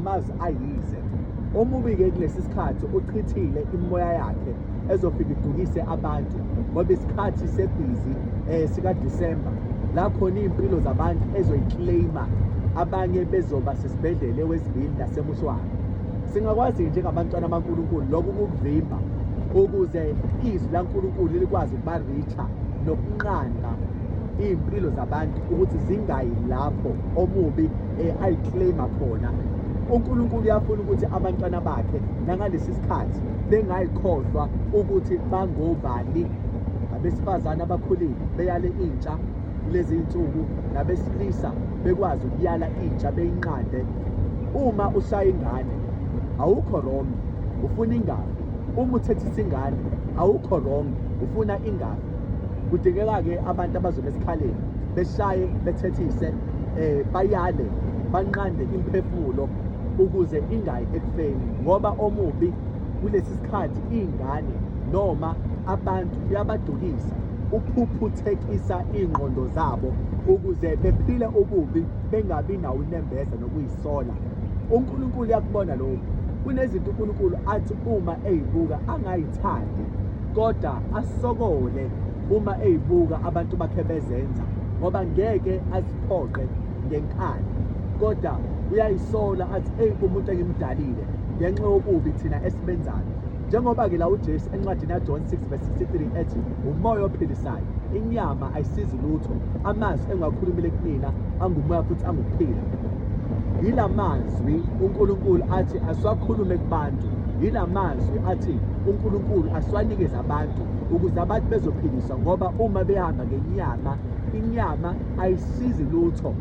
ngamazwi ayize. Omubi-ke kulesi sikhathi uchithile imoya yakhe ezofika idukise abantu ngoba isikhathi sebhizi sika-December la khona iy'mpilo zabantu ezoyiclaima, abanye bezoba sesibhedlela wesibili nasemushwana. Singakwazi njengabantwana bakaNkulunkulu lokhu kukuvimba ukuze izwi laNkulunkulu likwazi ukuba-reach-a nokunqanda iy'mpilo zabantu ukuthi zingayi lapho omubi ayiclaima khona. uNkulunkulu uyafuna ukuthi abantwana bakhe nangalesi sikhathi bengayikhohlwa ukuthi bangobani. Abesifazane abakhulile beyale intsha kulezi iy'nsuku, nabesilisa bekwazi ukuyala intsha beyinqande. Uma ushaya ingane awukho wrong, ufuna ingane. Uma uthethisa ingane awukho wrong, ufuna ingane. Kudingeka-ke abantu abazobe esikhaleni beshaye bethethise, bayale banqande imphefumulo ukuze ingayi ekufeni, ngoba omubi kulesi sikhathi iy'ngane noma abantu uyabadukisa, uphuphuthekisa iy'ngqondo zabo ukuze bephile ububi bengabi nawo unembeza nokuyisola. uNkulunkulu uyakubona lokhu. Kunezinto uNkulunkulu athi uma ey'buka angayithandi, kodwa asokole uma ey'buka abantu bakhe bezenza, ngoba ngeke aziphoqe ngenkani, kodwa uyayisola athi umuntu engimdalile ngenxa yobubi thina esibenzayo. Njengoba-ke la uJesu encwadini yaJohn 6:63 ethi umoya ophilisayo, inyama ayisizi lutho, amazwi engiwakhulumile kunina angumoya futhi angukuphila. Yila mazwi uNkulunkulu athi asiwakhulume kubantu, yila mazwi athi uNkulunkulu asiwanikeze abantu ukuze abantu bezophiliswa, ngoba uma behamba ngenyama, inyama ayisizi lutho.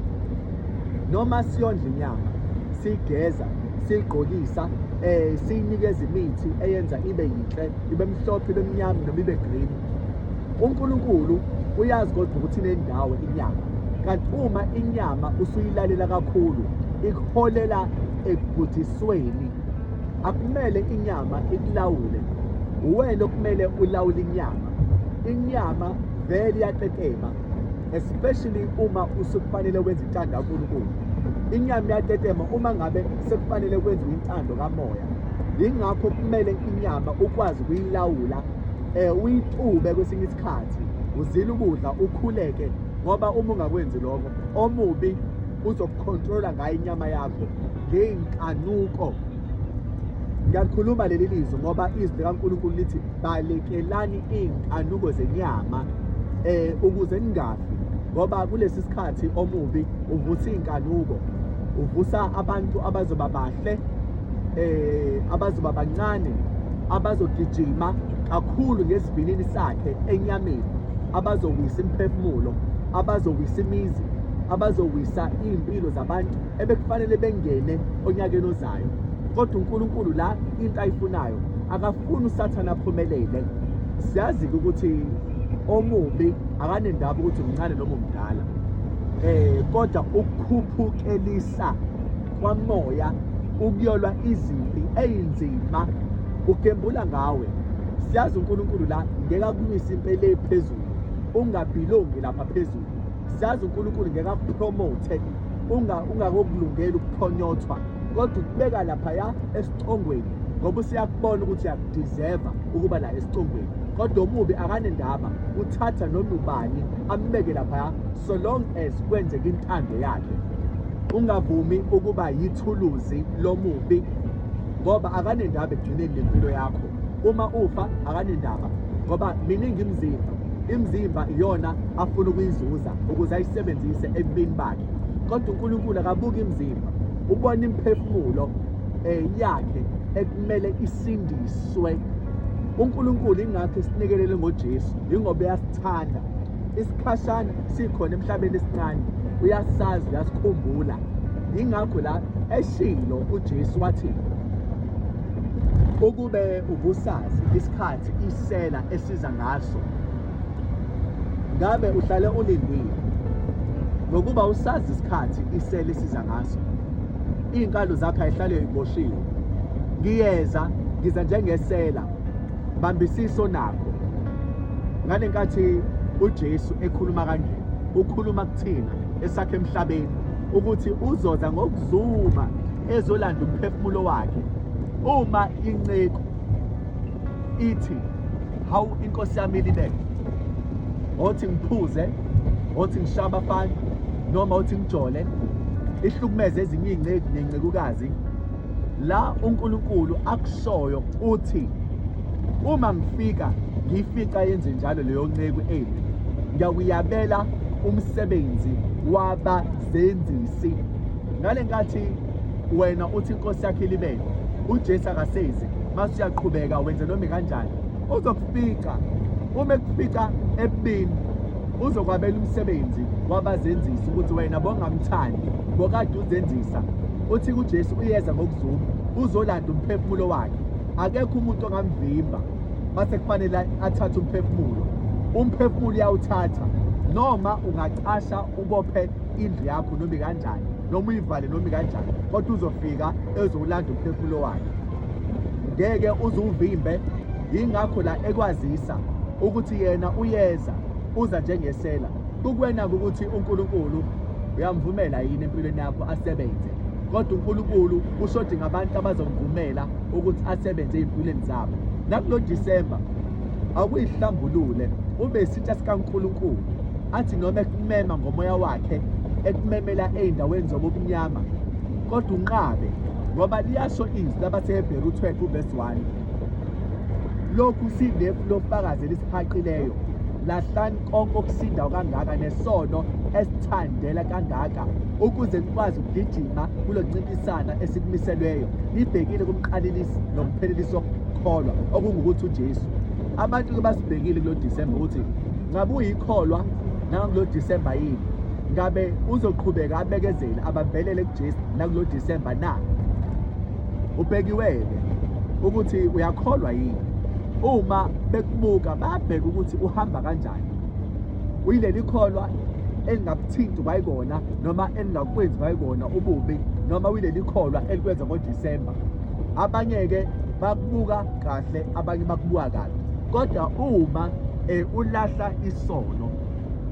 Noma siyondla inyama, siyigeza, siyigqokisa, siyinikeza imithi eyenza ibe yinhle, ibe mhlophe, ibe mnyama noma ibe green. uNkulunkulu uyazi kodwa ukuthi inendawo inyama, kanti uma inyama usuyilalela kakhulu ikuholela ekubhujisweni. Akumele inyama ikulawule, uwena okumele ulawule inyama. Inyama vele iyatetema, especially uma usukufanele wenza intando kaNkulunkulu. Inyama iyatetema uma ngabe sekufanele kwenziwe intando kamoya. Yingakho kumele inyama ukwazi ukuyilawula, uyixube kwesinye isikhathi, uzile ukudla ukhuleke, ngoba uma ungakwenzi lokho omubi uzokukhontrola ngayo inyama yakho ngey'nkanuko. Ngiyalikhuluma leli lizwi ngoba izwi likaNkulunkulu lithi balekelani iy'nkanuko zenyama ukuze ningafi, ngoba kulesi sikhathi omubi uvusa iy'nkanuko, uvusa abantu abazoba bahle, abazoba bancane, abazogijima kakhulu ngesivinini sakhe enyameni, abazowisa imphefumulo, abazowisa imizi, abazowisa iy'mpilo zabantu ebekufanele bengene onyakeni ozayo. Kodwa uNkulunkulu la into ayifunayo akafuni uSathane aphumelele. Siyazi-ke ukuthi omubi akanendaba ukuthi umncane noma umdala, kodwa ukukhuphukelisa kwamoya, ukuyolwa izimpi ey'nzima, ugembula ngawe. Siyazi uNkulunkulu la ngeke akulwise impi le phezulu, ungabhilongi lapha phezulu. Siyazi uNkulunkulu ngeke akupromote ungakokulungela ukuphonyothwa, kodwa ukubeka laphaya esicongweni ngoba usiyakubona ukuthi uyakudeserva ukuba la esicongweni. Kodwa omubi akanendaba, uthatha noma ubani ambeke laphaya so long as kwenzeka intando yakhe. Ungavumi ukuba yithuluzi lomubi, ngoba akanendaba ekugcineni lempilo yakho. Uma ufa akanendaba, ngoba miningi imizimba iyona afuna ukuyizuza ukuze ayisebenzise ebubini bakhe. Kodwa uNkulunkulu akabuki imizimba, ubona imphefumulo yakhe ekumele isindiswe. uNkulunkulu ingakho esinikelele ngoJesu, ingoba uyasithanda. Isikhashana sikhona emhlabeni esincane, uyasazi, uyasikhumbula. Ingakho la eshilo uJesu wathi ukube ubusazi isikhathi isela esiza ngaso, ngabe uhlale ulindile. Ngokuba usazi isikhathi isela esiza ngaso, iy'nkalo zakho ayihlale y'boshiwe. Ngiyeza, ngiza njengesela, bambisiso nakho. Ngalenkathi uJesu ekhuluma kanje, ukhuluma kuthina esakhe emhlabeni ukuthi uzoza ngokuzuma ezolanda umphefumulo wakhe. Uma inceku ithi hawu inkosi yami ilibele, othi ngiphuze, othi ngishaye abafana, noma othi ngijole, ihlukumeze ezinye iy'nceku ney'ncekukazi, la uNkulunkulu akushoyo uthi uma ngifika yenze njalo leyo nceku embi, ngiyakuyabela umsebenzi wabazenzisi. Ngale nkathi wena uthi inkosi yakhe ilibele, uJesu akasezi, mase uyaqhubeka wenze noma kanjani, uzokufika uma ekufika ebini uzokwabela umsebenzi wabazenzisi, ukuthi wena bongamthandi bokade uzenzisa. Uthi kuJesu uyeza ngokuzuma, uzolanda umphefumulo wakhe, akekho umuntu ongamvimba mase kufanele athathe umphefumulo. Umphefumulo uyawuthatha, noma ungacasha ubophe indlu yakho noma kanjani, noma uyivale noma kanjani, kodwa uzofika ezolanda umphefumulo wakhe, ngeke uzuvimbe. Yingakho la ekwazisa ukuthi yena uyeza uza njengesela. Kukwena ukuthi uNkulunkulu uyamvumela yini empilweni yakho asebenze, kodwa uNkulunkulu ushodinga abantu abazomvumela ukuthi asebenze ey'mpilweni zabo. Nakulo Disemba akuyihlambulule ube isitsha sikaNkulunkulu, athi noma ekumema ngomoya wakhe, ekumemela ey'ndaweni zobumnyama, kodwa unqabe, ngoba liyasho izwi labaseHebheru 12 verse 1, lokhu sinefu lofakazi elisihaqileyo, lahlani konke okusindayo kangaka nesono esithandela kangaka, ukuze nikwazi ukugijima kulo ncintisana esikumiselweyo, nibhekile kumqalelisi nomphelelisi wokukholwa, okungukuthi uJesu. Abantu-ke basibhekile kulo Disemba ukuthi ngabe uyikholwa nakulo Disemba yini, ngabe uzoqhubeka abekezele abambelele kuJesu nakulo Disemba na? Ubhekiwe-ke ukuthi uyakholwa yini. Uma bekubuka babheka ukuthi uhamba kanjani, uyileli kholwa elingakuthinti kwayikona noma elingakwenzi kwayikona ububi, noma uyileli kholwa elikwenza ngoDisemba. Abanye-ke bakubuka kahle, abanye bakubuka kabi, kodwa uma ulahla isono,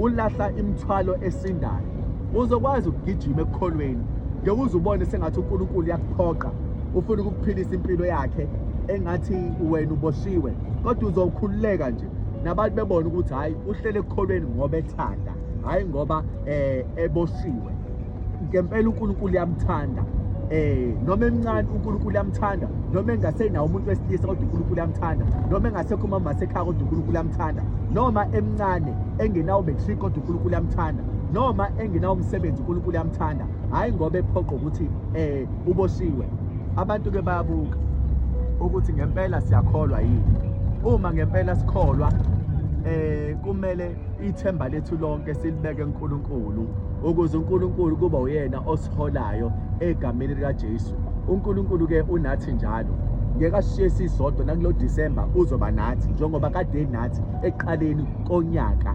ulahla imithwalo esindayo, uzokwazi ukugijima ekukholweni. Ngeke uze ubone sengathi uNkulunkulu uyakuphoqa, ufuna ukukuphilisa impilo yakhe engathi wena uboshiwe, kodwa uzokhululeka nje nabantu bebona ukuthi hayi uhlele ekukholweni ngoba ethanda, hayi ngoba eboshiwe. Ngempela uNkulunkulu uyamthanda, noma emncane uNkulunkulu uyamthanda, noma engasenawo umuntu wesilisa kodwa uNkulunkulu uyamthanda, noma engasekho umama wasekhaya kodwa uNkulunkulu uyamthanda, noma emncane engenawo betrika kodwa uNkulunkulu uyamthanda, noma engenawo umsebenzi uNkulunkulu uyamthanda, hayi ngoba ephoqa ukuthi uboshiwe. Abantu-ke bayabuka ukuthi ngempela siyakholwa yini. Uma ngempela sikholwa, kumele ithemba lethu lonke silibeke kuNkulunkulu, ukuze uNkulunkulu kuba uyena osiholayo egameni likaJesu. uNkulunkulu-ke unathi njalo, ngeke asishiye sisodwa. Nakulo Disemba uzoba nathi njengoba kade nathi ekuqaleni konyaka.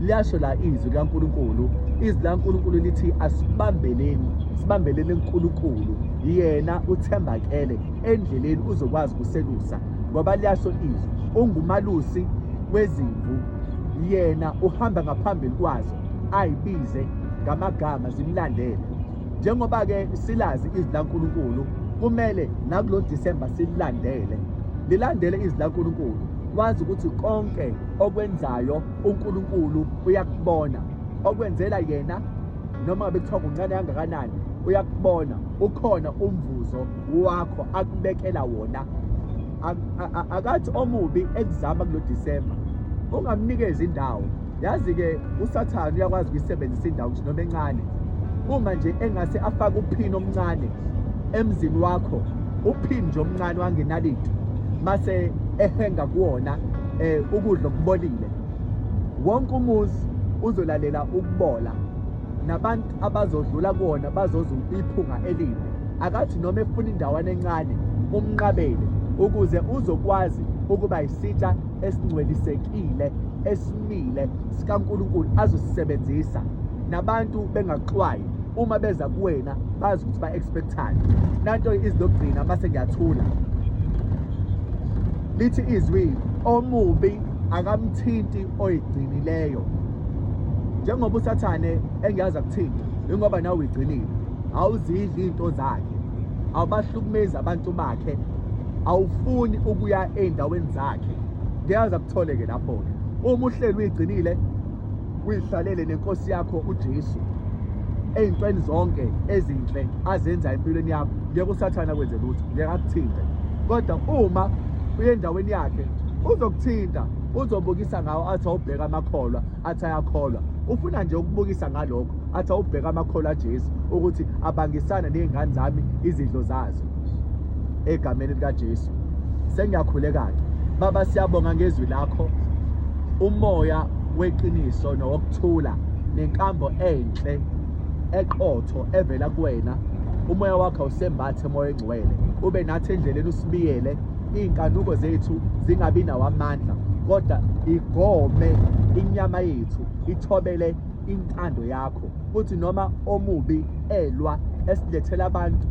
Liyasho la izwi likaNkulunkulu, izwi likaNkulunkulu lithi asibambeleni, sibambeleni uNkulunkulu, yena uthembakele endleleni uzokwazi ukuselusa, ngoba liyasho izwi ungumalusi wezimvu, yena uhamba ngaphambili kwazo ayibize ngamagama zimlandele. Njengoba-ke silazi izwi likaNkulunkulu, kumele nakulo Disemba lilandele izwi likaNkulunkulu, wazi ukuthi konke okwenzayo uNkulunkulu uyakubona, okwenzela yena noma ngabe kuthiwa kuncane kangakanani uyakubona. Ukhona umvuzo wakho akubekela wona. Akathi omubi ekuzama kulo Disemba ungamnikeza indawo. Yazi-ke uSathane uyakwazi ukuyisebenzisa indawo nje noma encane. Uma nje engase afake uphini omncane emzini wakho, uphini nje omncane wangenalito, mase ehenga kuwona ukudla okubolile, wonke umuzi uzolalela ukubola, nabantu abazodlula kuwona bazozwa iphunga elinde. Akathi noma efuna indawana encane umnqabele, ukuze uzokwazi ukuba isitsha esingcwelisekile esimile sikaNkulunkulu azosisebenzisa, nabantu bengaxwayi uma beza kuwena bazi ukuthi ba-expectani. Nanto izilokugcina mase ngiyathula, lithi izwi omubi akamthinti oyigcinileyo. Njengoba uSathane engiyazi akuthinti, ingoba nawe uyigcinile, awuzidli into zakhe. awubahlukumezi abantu bakhe, awufuni ukuya ey'ndaweni zakhe. Ngiyaza kuthole-ke lapho-ke uma uhleli uyigcinile uyihlalele nenkosi yakho uJesu ey'ntweni zonke ezinhle azenza empilweni yakho, ngeke usathane akwenze lutho, ngeke akuthinte. Kodwa uma uye endaweni yakhe uzokuthinta, uzobukisa ngawo athi awubheka amakholwa athi ayakholwa. Ufuna nje ukubukisa ngalokho athi awubheka amakholwa aJesu ukuthi abangisana ney'ngane zami izidlo zazo egameni likaJesu. Sengiyakhuleka-ke Baba, siyabonga ngezwi lakho, umoya weqiniso nowokuthula nenkambo enhle eqotho evela kuwena. Umoya wakho awusembathe moya engcwele, ube nathi endleleni usibiyele, iy'nkanuko zethu zingabi nawo amandla, kodwa igome inyama yethu, ithobele intando yakho. Futhi noma omubi elwa esilethela abantu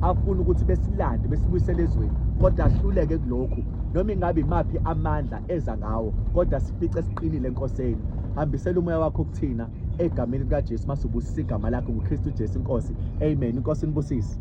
afuna ukuthi besilande besibuyisele ezweni, kodwa ahluleke kulokhu. Noma ingabe imaphi amandla eza ngawo, kodwa sifice siqinile enkosini. Hambisela umoya wakho kuthina egameni likaJesu, masubusisa igama lakho nguKristu Jesu Inkosi. Amen. Inkosi nibusise.